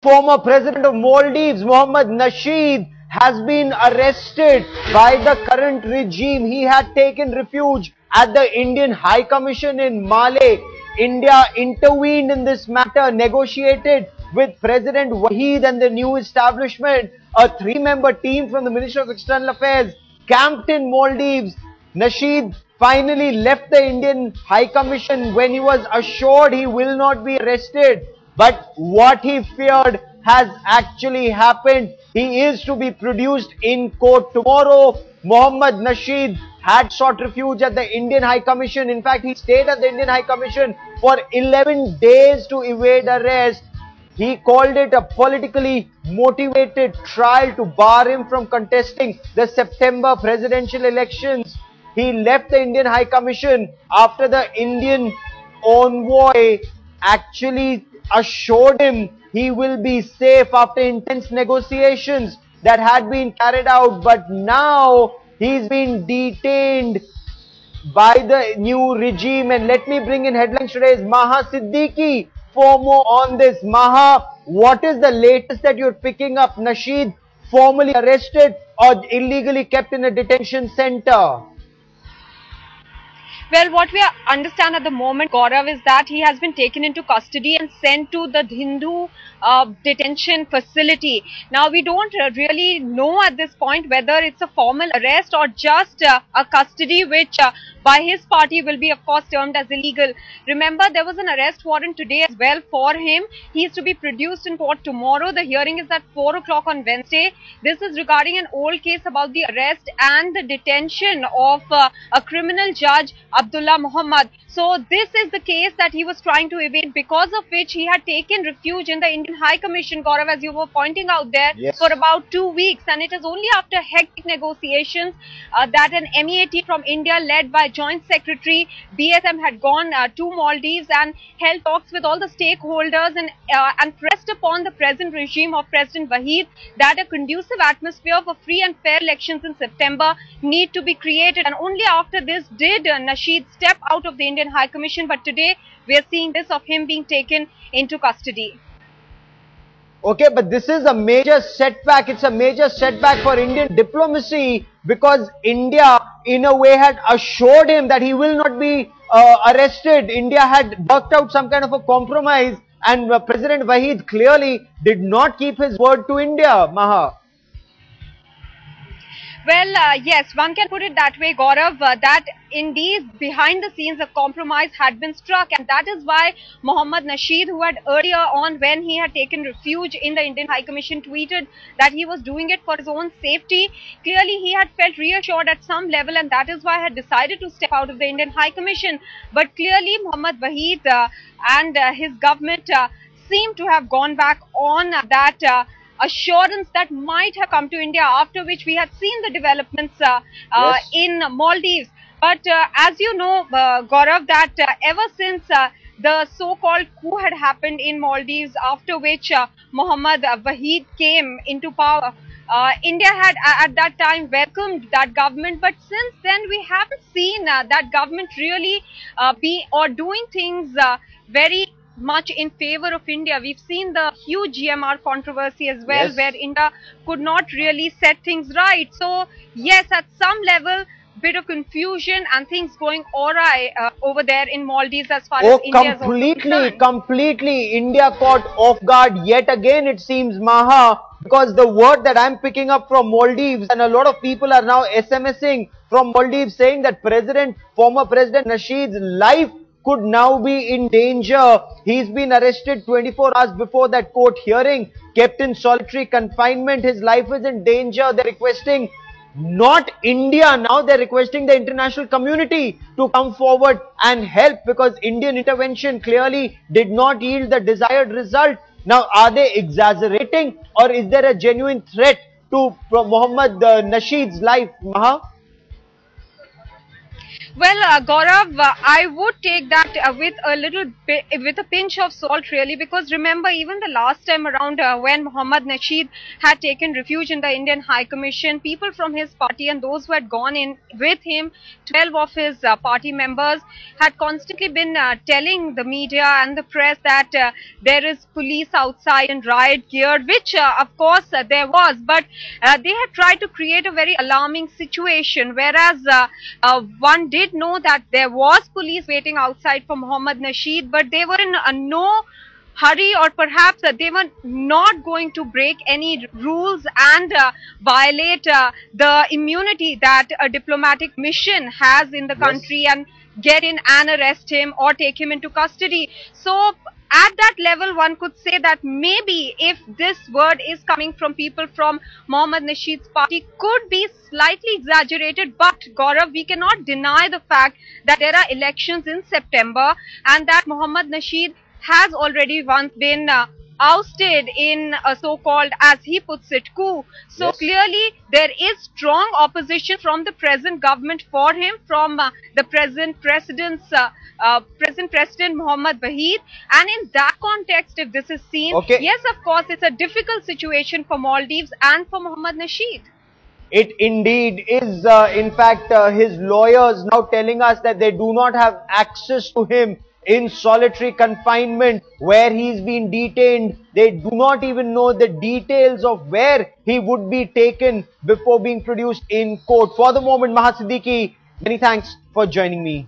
Former president of Maldives, Mohammad Nasheed, has been arrested by the current regime. He had taken refuge at the Indian High Commission in Male. India intervened in this matter, negotiated with President Wahid and the new establishment. A three-member team from the Ministry of External Affairs camped in Maldives. Nasheed finally left the Indian High Commission when he was assured he will not be arrested. But what he feared has actually happened. He is to be produced in court tomorrow. Mohammad Nasheed had sought refuge at the Indian High Commission. In fact, he stayed at the Indian High Commission for 11 days to evade arrest. He called it a politically motivated trial to bar him from contesting the September presidential elections. He left the Indian High Commission after the Indian envoy actually assured him he will be safe after intense negotiations that had been carried out. But now he's been detained by the new regime. And let me bring in headlines today is Maha Siddiqui for more on this. Maha, what is the latest that you're picking up? Nasheed formally arrested or illegally kept in a detention center? Well, what we understand at the moment, Gaurav, is that he has been taken into custody and sent to the Hindu detention facility. Now, we don't really know at this point whether it's a formal arrest or just a custody, which by his party will be, of course, termed as illegal. Remember, there was an arrest warrant today as well for him. He is to be produced in court tomorrow. The hearing is at 4 o'clock on Wednesday. This is regarding an old case about the arrest and the detention of a criminal judge, Abdullah Muhammad. So this is the case that he was trying to evade, because of which he had taken refuge in the Indian High Commission, Gaurav, as you were pointing out there, yes, for about 2 weeks. And it is only after hectic negotiations that an MEA from India led by Joint Secretary BSM had gone to Maldives and held talks with all the stakeholders and pressed upon the present regime of President Wahid that a conducive atmosphere for free and fair elections in September need to be created. And only after this did Nasheed step out of the Indian High Commission. But today we are seeing this of him being taken into custody. Okay, but this is a major setback. It's a major setback for Indian diplomacy, because India, in a way, had assured him that he will not be arrested. India had worked out some kind of a compromise, and President Wahid clearly did not keep his word to India, Maha. Well, yes, one can put it that way, Gaurav, that indeed behind the scenes a compromise had been struck, and that is why Mohammad Nasheed, who had earlier on, when he had taken refuge in the Indian High Commission, tweeted that he was doing it for his own safety. Clearly, he had felt reassured at some level, and that is why he had decided to step out of the Indian High Commission. But clearly, Mohammad Wahid and his government seem to have gone back on that assurance that might have come to India, after which we had seen the developments Yes. in Maldives. But as you know, Gaurav, that ever since the so-called coup had happened in Maldives, after which Mohammad Wahid came into power, India had at that time welcomed that government. But since then, we haven't seen that government really be or doing things very much in favor of India. We've seen the huge GMR controversy as well, Yes. where India could not really set things right. So yes, at some level, bit of confusion and things going awry over there in Maldives as far as India is also concerned. Completely. India caught off guard yet again, it seems, Maha, because the word that I'm picking up from Maldives, and a lot of people are now SMSing from Maldives saying that former President Nasheed's life could now be in danger. He's been arrested 24 hours before that court hearing, kept in solitary confinement. His life is in danger. They're requesting not India now, they're requesting the international community to come forward and help, because Indian intervention clearly did not yield the desired result. Now, are they exaggerating, or is there a genuine threat to Mohammad Nasheed's life, Maha? Well, Gaurav, I would take that with a little bit, with a pinch of salt, really, because remember, even the last time around, when Mohammad Nasheed had taken refuge in the Indian High Commission, people from his party and those who had gone in with him, 12 of his party members, had constantly been telling the media and the press that there is police outside in riot gear, which, of course, there was, but they had tried to create a very alarming situation, whereas one did know that there was police waiting outside for Mohammad Nasheed, but they were in no hurry, or perhaps they were not going to break any rules and violate the immunity that a diplomatic mission has in the country and get in and arrest him or take him into custody. So at that level, one could say that maybe if this word is coming from people from Mohammad Nasheed's party, could be slightly exaggerated, but Gaurav, we cannot deny the fact that there are elections in September and that Mohammad Nasheed has already once been ousted in a so-called, as he puts it, coup. So clearly there is strong opposition from the present government for him, from the present president Mohammad Wahid, and in that context, if this is seen, yes, of course, it's a difficult situation for Maldives and for Mohammad Nasheed. It indeed is. In fact, his lawyers now telling us that they do not have access to him in solitary confinement where he's been detained. They do not even know the details of where he would be taken before being produced in court. For the moment, Maha Siddiqui, many thanks for joining me.